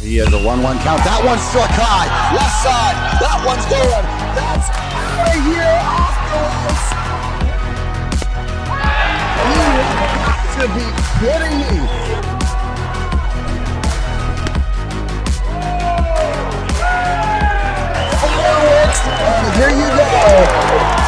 He has a 1-1 count. That one's struck high. Left side. That one's going. That's out of here off the ropes. You have got to be kidding me. Fireworks. Here you go.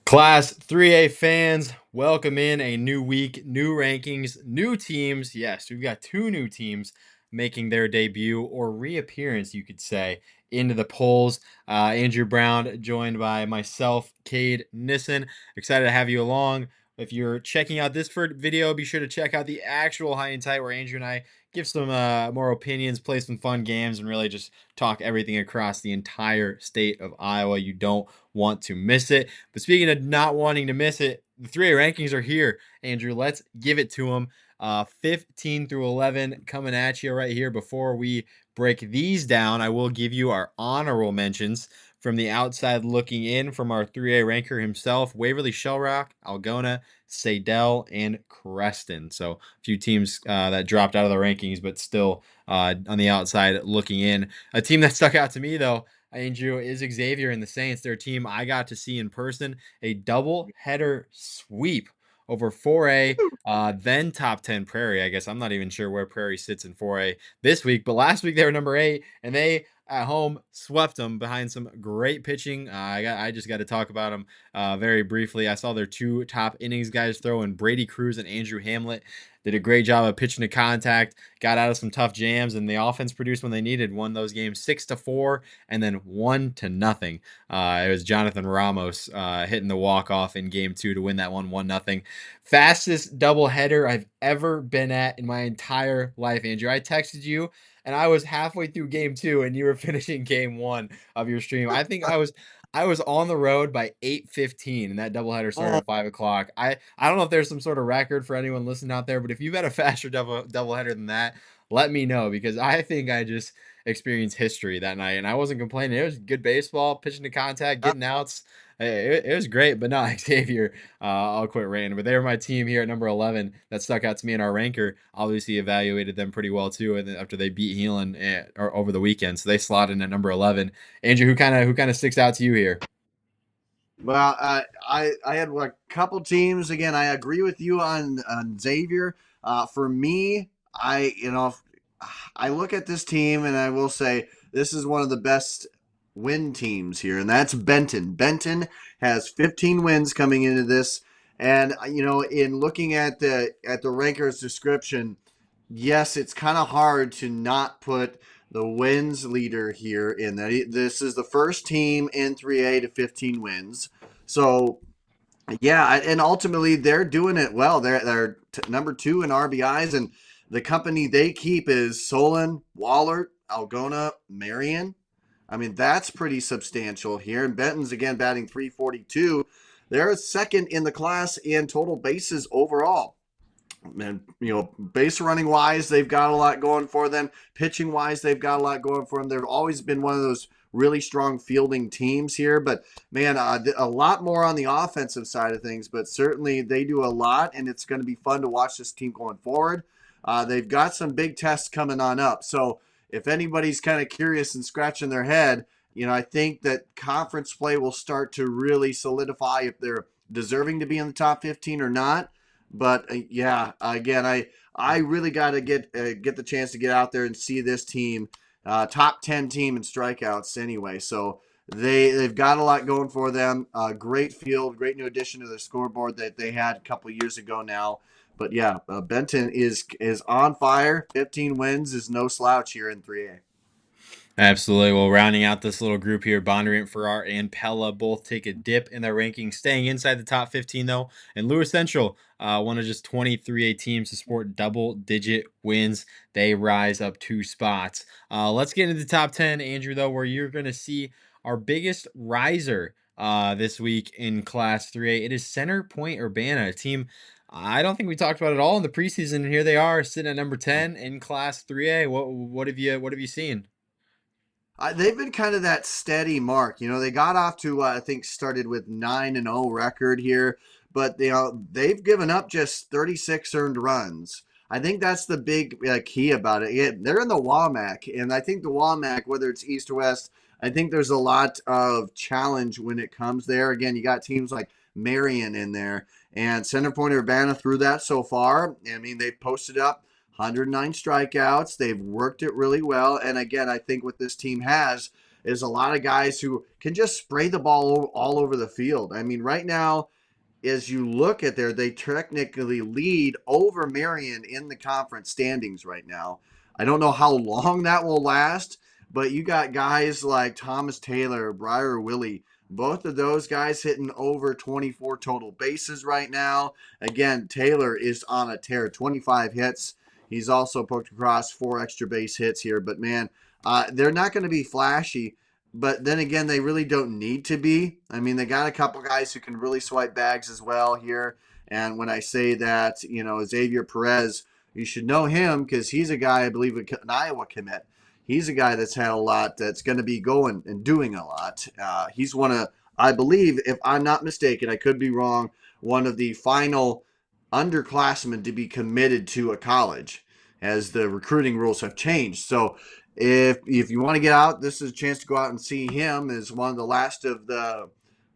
Class 3A fans, welcome in a new week, new rankings, new teams. Yes, we've got two new teams making their debut or reappearance, you could say, into the polls. Andrew Brown joined by myself, Cade Nissen. Excited to have you along. If you're checking out this video, be sure to check out the actual High and Tight where Andrew and I give some more opinions, play some fun games, and really just talk everything across the entire state of Iowa. You don't want to miss it. But speaking of not wanting to miss it, the 3A rankings are here. Andrew, let's give it to them. 15 through 11 coming at you right here. Before we break these down, I will give you our honorable mentions from the outside looking in from our 3A ranker himself: Waverly Shellrock, Algona, Sadell, and Creston. So a few teams that dropped out of the rankings, but still on the outside looking in. A team that stuck out to me, though, Andrew, is Xavier and the Saints. Their team I got to see in person. A double header sweep over 4A, then top 10 Prairie. I guess I'm not even sure where Prairie sits in 4A this week, but last week they were number 8, and they at home swept them behind some great pitching. I just got to talk about them very briefly. I saw their two top innings guys throw in Brady Cruz and Andrew Hamlet. Did a great job of pitching to contact, got out of some tough jams, and the offense produced when they needed. Won those games 6-4 and then 1-0. It was Jonathan Ramos hitting the walk-off in game 2 to win that one 1-0. Fastest doubleheader I've ever been at in my entire life, Andrew. I texted you, and I was halfway through game 2, and you were finishing game 1 of your stream. I think I was on the road by 8:15, and that doubleheader started at 5 o'clock. I don't know if there's some sort of record for anyone listening out there, but if you've had a faster doubleheader than that, let me know, because I think I just experienced history that night, and I wasn't complaining. It was good baseball, pitching to contact, getting outs. It was great, but no, Xavier, I'll quit ranting. But they were my team here at number 11 that stuck out to me in our ranker. Obviously evaluated them pretty well too, and after they beat Heelan over the weekend, so they slotted in at number 11. Andrew, who kind of sticks out to you here? Well, I had a couple teams. Again, I agree with you on Xavier. For me, I look at this team and I will say this is one of the best win teams here, and that's Benton. Benton has 15 wins coming into this, and in looking at the ranker's description, yes, it's kind of hard to not put the wins leader here in that. This is the first team in 3A to 15 wins. So, yeah, and ultimately they're doing it well. They're number 2 in RBIs, and the company they keep is Solon, Wahlert, Algona, Marion. I mean, that's pretty substantial here. And Benton's, again, batting .342. They're second in the class in total bases overall. And, base running wise, they've got a lot going for them. Pitching wise, they've got a lot going for them. They've always been one of those really strong fielding teams here. But, man, a lot more on the offensive side of things. But certainly they do a lot, and it's going to be fun to watch this team going forward. They've got some big tests coming on up. So if anybody's kind of curious and scratching their head, I think that conference play will start to really solidify if they're deserving to be in the top 15 or not. But yeah, again, I really got to get the chance to get out there and see this team, top 10 team in strikeouts anyway. So they've got a lot going for them. Great field, great new addition to the scoreboard that they had a couple years ago now. But yeah, Benton is on fire. 15 wins is no slouch here in 3A. Absolutely. Well, rounding out this little group here, Bondurant, Farrar, and Pella both take a dip in their rankings, staying inside the top 15, though. And Lewis Central, one of just 23 teams to sport double-digit wins. They rise up 2 spots. Let's get into the top 10, Andrew, though, where you're going to see our biggest riser this week in Class 3A. It is Center Point Urbana, a team I don't think we talked about it all in the preseason, and here they are sitting at number 10 in Class 3A. What have you seen? They've been kind of that steady mark. They got off to I think started with 9-0 record here, but they've given up just 36 earned runs. I think that's the big key about it. Yeah, they're in the WAMAC, and I think the WAMAC, whether it's East or West, I think there's a lot of challenge when it comes there. Again, you got teams like Marion in there, and Center Point Urbana through that so far. I mean, they've posted up 109 strikeouts. They've worked it really well. And again, I think what this team has is a lot of guys who can just spray the ball all over the field. I mean, right now, as you look at there, they technically lead over Marion in the conference standings right now. I don't know how long that will last, but you got guys like Thomas Taylor, Briar Willie, both of those guys hitting over 24 total bases right now. Again, Taylor is on a tear, 25 hits. He's also poked across 4 extra base hits here, but man, they're not going to be flashy. But then again, they really don't need to be. I mean, they got a couple guys who can really swipe bags as well here. And when I say that, Xavier Perez, you should know him because he's a guy, I believe, an Iowa commit. He's a guy that's had a lot, that's going to be going and doing a lot. He's one of, I believe, if I'm not mistaken, I could be wrong, one of the final underclassmen to be committed to a college as the recruiting rules have changed. So if you want to get out, this is a chance to go out and see him as one of the last of the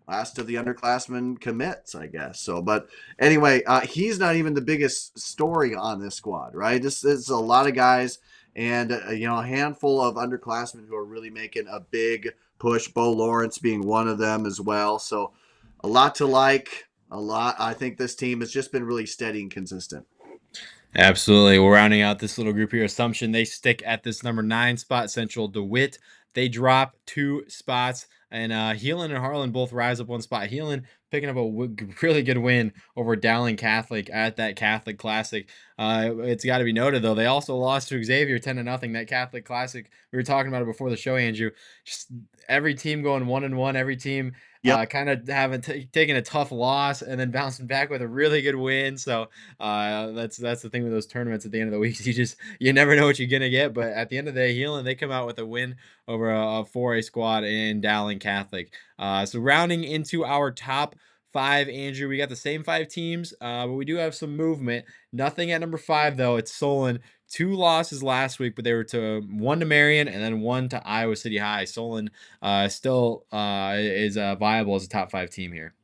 underclassmen commits, I guess. So, but anyway, he's not even the biggest story on this squad, right? This is a lot of guys and a handful of underclassmen who are really making a big push. Bo Lawrence being one of them as well. So, a lot to like. A lot. I think this team has just been really steady and consistent. Absolutely. We're rounding out this little group here. Assumption they stick at this number 9 spot. Central DeWitt, they drop 2 spots. And Heelan and Harlan both rise up 1 spot. Heelan picking up a really good win over Dowling Catholic at that Catholic Classic. It's got to be noted, though, they also lost to Xavier 10-0. That Catholic Classic, we were talking about it before the show, Andrew. Just every team going 1-1. Every team kind of having taken a tough loss and then bouncing back with a really good win. So that's the thing with those tournaments at the end of the week. You never know what you're gonna get. But at the end of the day, Heelan, they come out with a win over a 4A squad in Dowling Catholic. So rounding into our top 5, Andrew, we got the same 5 teams, but we do have some movement. Nothing at number 5 though. It's Solon. 2 losses last week, but they were 1 to Marion and then 1 to Iowa City High. Solon still is viable as a top 5 team here.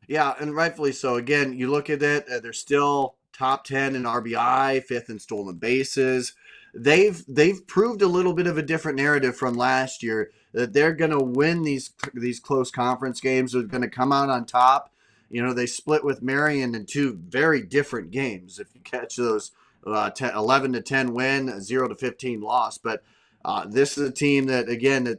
Yeah, and rightfully so. Again, you look at it; they're still top 10 in RBI, 5th in stolen bases. They've proved a little bit of a different narrative from last year that they're going to win these close conference games. They're going to come out on top. They split with Marion in 2 very different games. If you catch those 11 to 10 win, 0 to 15 loss, but this is a team that again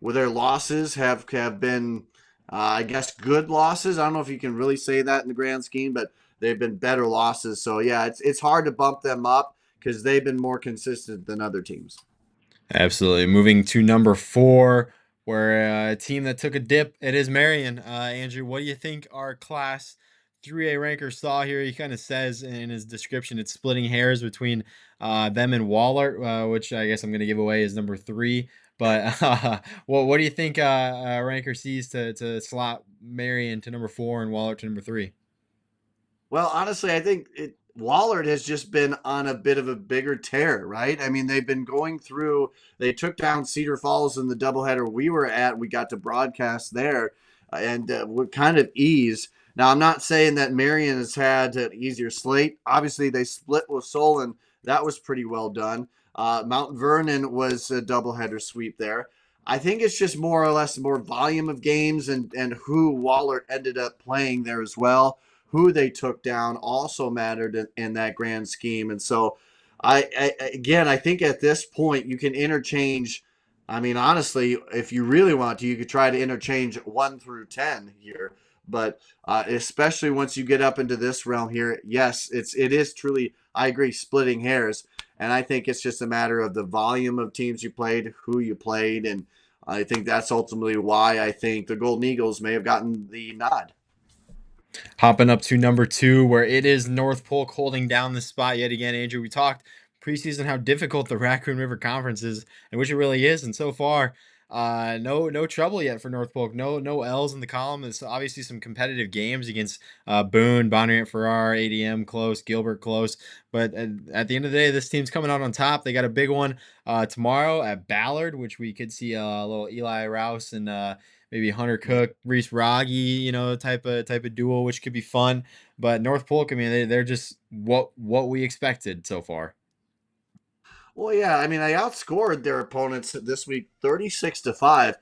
with their losses have been. I guess good losses. I don't know if you can really say that in the grand scheme, but they've been better losses. So yeah, it's hard to bump them up because they've been more consistent than other teams. Absolutely. Moving to number 4, where a team that took a dip, it is Marion. Andrew, what do you think our Class 3A ranker saw here? He kind of says in his description it's splitting hairs between them and Wahlert, which I guess I'm going to give away as number 3. But what do you think ranker sees to slot Marion to number 4 and Wahlert to number 3? Well, honestly, I think Wallard has just been on a bit of a bigger tear, right? I mean, they've been going through. They took down Cedar Falls in the doubleheader we were at. We got to broadcast there, and with kind of ease. Now, I'm not saying that Marion has had an easier slate. Obviously, they split with Solon. That was pretty well done. Mount Vernon was a doubleheader sweep there. I think it's just more or less more volume of games and who Waller ended up playing there as well. Who they took down also mattered in that grand scheme. And so, I think at this point you can interchange. I mean, honestly, if you really want to, you could try to interchange 1 through 10 here. But especially once you get up into this realm here, yes, it is truly, I agree, splitting hairs. And I think it's just a matter of the volume of teams you played, who you played, and I think that's ultimately why I think the Golden Eagles may have gotten the nod. Hopping up to number 2, where it is North Polk holding down the spot yet again, Andrew. We talked preseason how difficult the Raccoon River Conference is, and which it really is. And so far, no trouble yet for North Polk. No L's in the column. It's obviously some competitive games against Boone, Bonneret, Farrar, ADM close, Gilbert close. But at the end of the day, this team's coming out on top. They got a big one tomorrow at Ballard, which we could see a little Eli Rouse and maybe Hunter Cook, Reese Rogge, type of duel, which could be fun. But North Polk, I mean, they're just what we expected so far. Well, yeah, I mean, I outscored their opponents this week 36-5.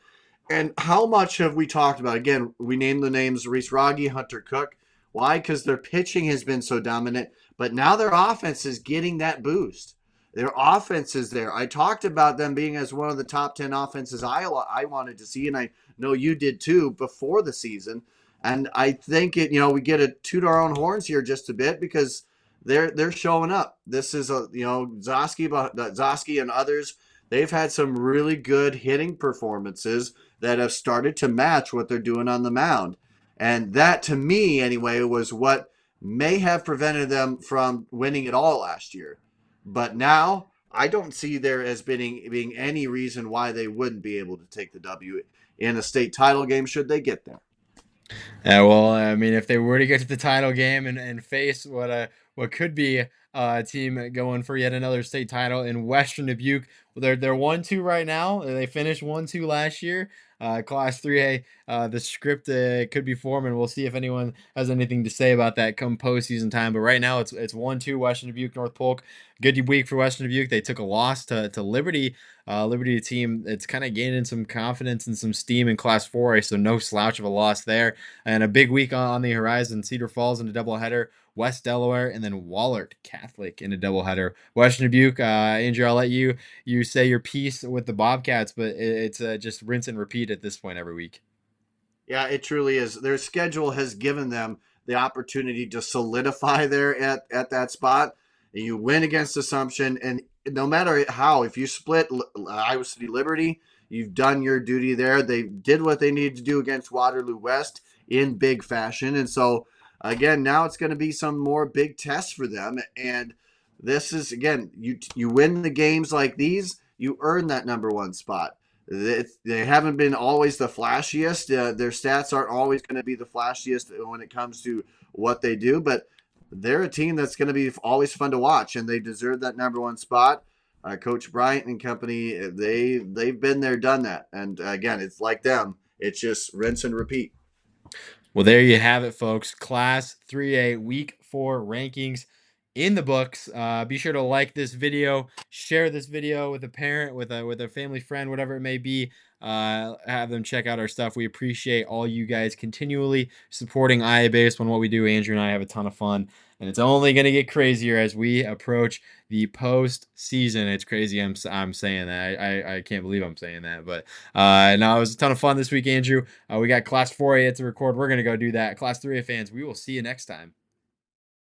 And how much have we talked about? Again, we named the names Reese Rogge, Hunter Cook. Why? Because their pitching has been so dominant, but now their offense is getting that boost. Their offense is there. I talked about them being as one of the top 10 offenses I wanted to see, and I know you did too before the season. And I think we get to toot our own horns here just a bit because they're showing up. This is Zosky and others. They've had some really good hitting performances that have started to match what they're doing on the mound. And that, to me, anyway, was what may have prevented them from winning it all last year. But now, I don't see there as being any reason why they wouldn't be able to take the W in a state title game should they get there. Yeah, well, I mean, if they were to get to the title game and face what could be a team going for yet another state title in Western Dubuque, well, they're 1-2 right now. They finished 1-2 last year. Class 3A, the script could be forming. We'll see if anyone has anything to say about that come postseason time. But right now, it's 1-2 Western Dubuque, North Polk. Good week for Western Dubuque. They took a loss to Liberty. Liberty, a team that's kind of gaining some confidence and some steam in Class 4A, so no slouch of a loss there. And a big week on the horizon. Cedar Falls in a doubleheader, West Delaware, and then Wahlert Catholic in a doubleheader. Western Dubuque, Andrew, I'll let you say your piece with the Bobcats, but it's just rinse and repeat at this point every week. Yeah, it truly is. Their schedule has given them the opportunity to solidify there at that spot. And you win against Assumption, and no matter how, if you split Iowa City Liberty, you've done your duty there. They did what they needed to do against Waterloo West in big fashion. And so, again, now it's going to be some more big tests for them. And this is, again, you win the games like these, you earn that number one spot. They haven't been always the flashiest. Their stats aren't always going to be the flashiest when it comes to what they do, but they're a team that's going to be always fun to watch, and they deserve that number one spot. Coach Bryant and company, they've been there, done that. And again, it's like them. It's just rinse and repeat. Well, there you have it, folks. Class 3A Week 4 rankings in the books. Be sure to like this video, share this video with a parent, with a family friend, whatever it may be. Have them check out our stuff. We appreciate all you guys continually supporting IABaseball and what we do. Andrew and I have a ton of fun, and it's only going to get crazier as we approach the postseason. It's crazy. I'm saying that. I can't believe I'm saying that, but no, it was a ton of fun this week, Andrew. We got Class 4A to record. We're going to go do that. Class 3A fans, we will see you next time.